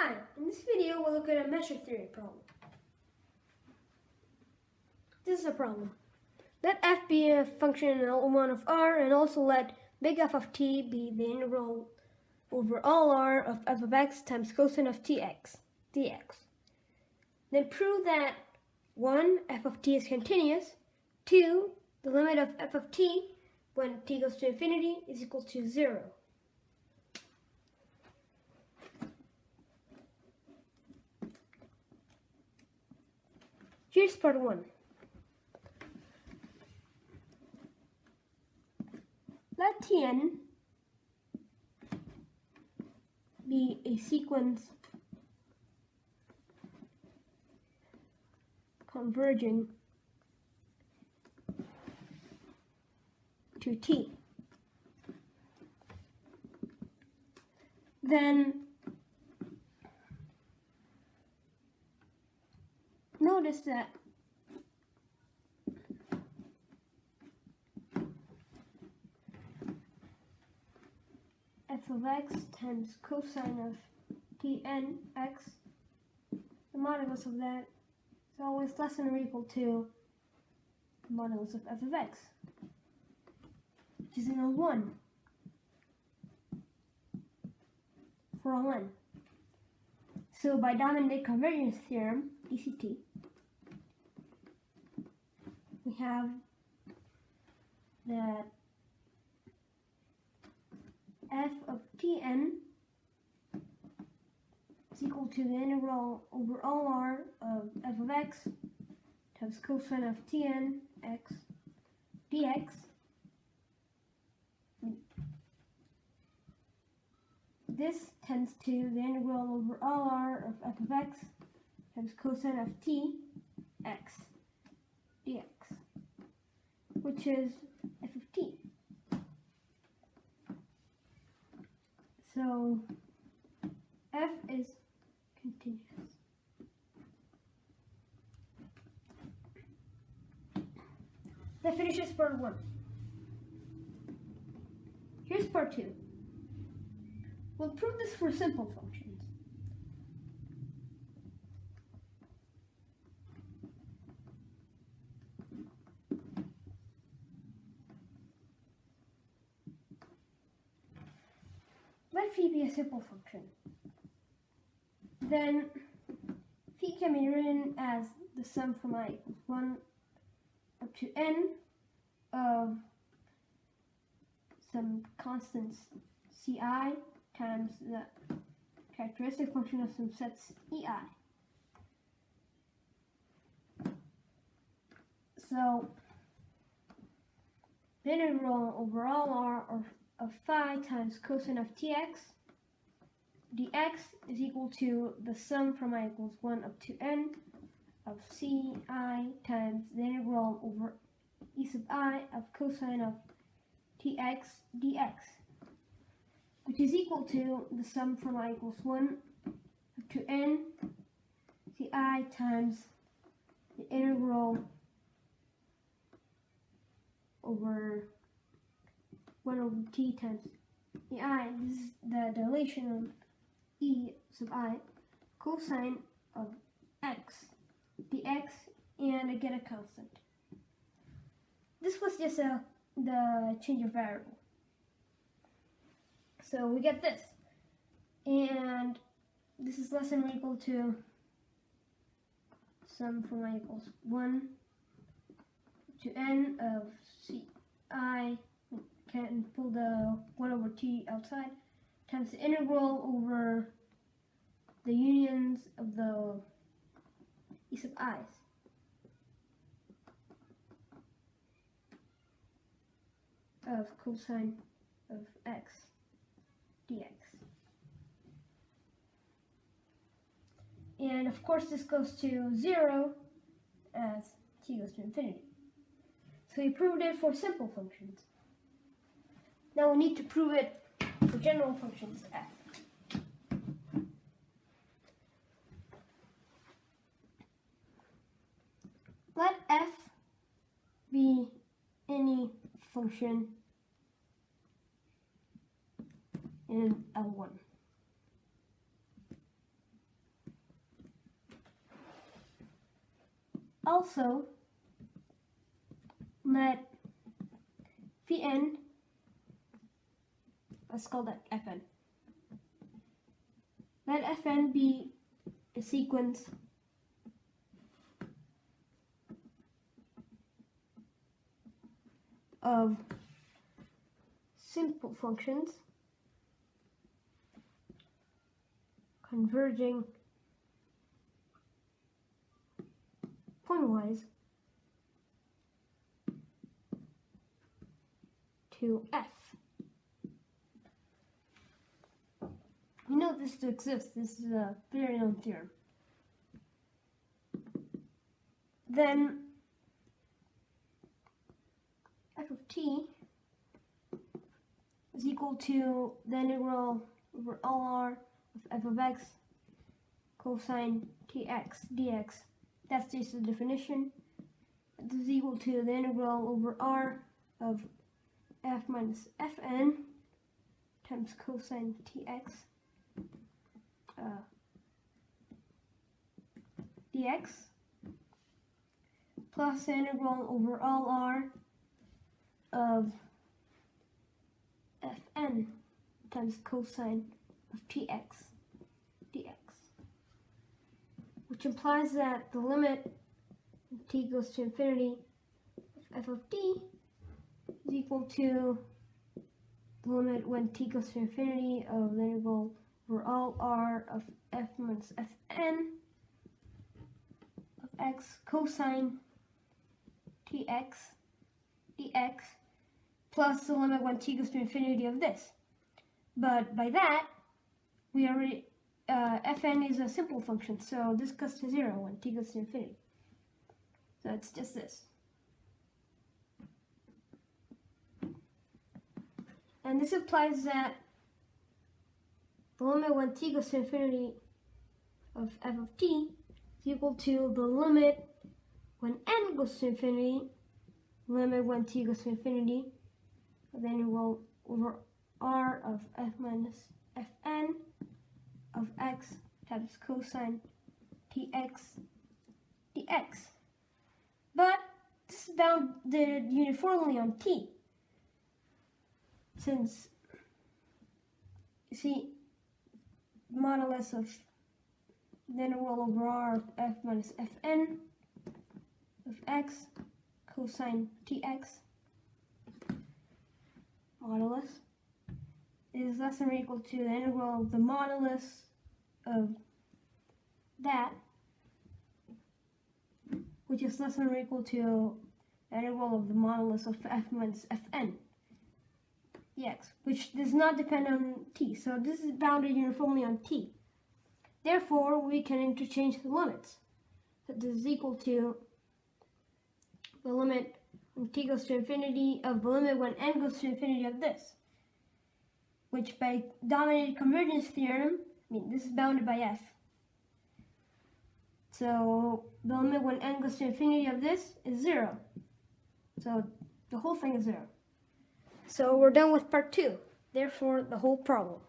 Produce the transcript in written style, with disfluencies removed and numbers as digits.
Hi, in this video we'll look at a metric theory problem. This is a problem. Let f be a function in L1 of r, and also let big F of t be the integral over all r of f of x times cosine of tx dx. Then prove that 1. F of t is continuous, 2. The limit of f of t when t goes to infinity is equal to 0. Here's part 1. Let Tn be a sequence converging to T. Then notice that f of x times cosine of Tn x, the modulus of that is always less than or equal to the modulus of f of x, which is in L1 for all n. So by dominant convergence theorem, DCT, we have that f of Tn is equal to the integral over all r of f of x times cosine of Tn x dx. This tends to the integral over all r of f of x times cosine of t x dx, which is f of t. So f is continuous. That finishes part 1. Here's part 2. We'll prove this for simple functions. Let phi be a simple function. Then phi can be written as the sum from I equals 1 up to n of some constants ci times the characteristic function of some sets ei. So the integral over all r of phi times cosine of tx dx is equal to the sum from I equals 1 up to n of ci times the integral over e sub I of cosine of tx dx, which is equal to the sum from I equals 1 up to n ci times the integral over 1 over t times ei. This is the dilation of e sub I cosine of x dx, and I get a constant. This was just the change of variable. So we get this, and this is less than or equal to sum from I equals 1 to n of ci, can pull the 1 over t outside, times the integral over the unions of the e sub i's of cosine of x dx. And of course this goes to 0 as t goes to infinity. So we proved it for simple functions. Now we need to prove it for general functions f. Let f be any function in L1. Also, let Vn, let's call that Fn. Let Fn be a sequence of simple functions converging pointwise to F. We know this to exist. This is a very known theorem. Then f of t is equal to the integral over all r of f of x cosine tx dx. That's just the definition. This is equal to the integral over r of f minus fn times cosine tx dx plus the integral over all r of fn times cosine of tx dx, which implies that the limit when t goes to infinity of f of t is equal to the limit when t goes to infinity of the integral over all r of f minus fn of x cosine tx dx plus the limit when t goes to infinity of this. But by that, we already, fn is a simple function, so this goes to 0 when t goes to infinity. So it's just this. And this implies that the limit when t goes to infinity of f of t is equal to the limit when n goes to infinity, limit when t goes to infinity, of the integral over r of f minus fn of x times cosine tx dx. But this is bounded uniformly on t, since, you see, modulus of the integral over r of f minus fn of x cosine tx modulus is less than or equal to the integral of the modulus of that, which is less than or equal to the integral of the modulus of f minus fn dx, which does not depend on t. So this is bounded uniformly on t. Therefore, we can interchange the limits. So this is equal to the limit when t goes to infinity of the limit when n goes to infinity of this, which by dominated convergence theorem, this is bounded by f. So the limit when n goes to infinity of this is 0. So the whole thing is 0. So we're done with part 2, therefore the whole problem.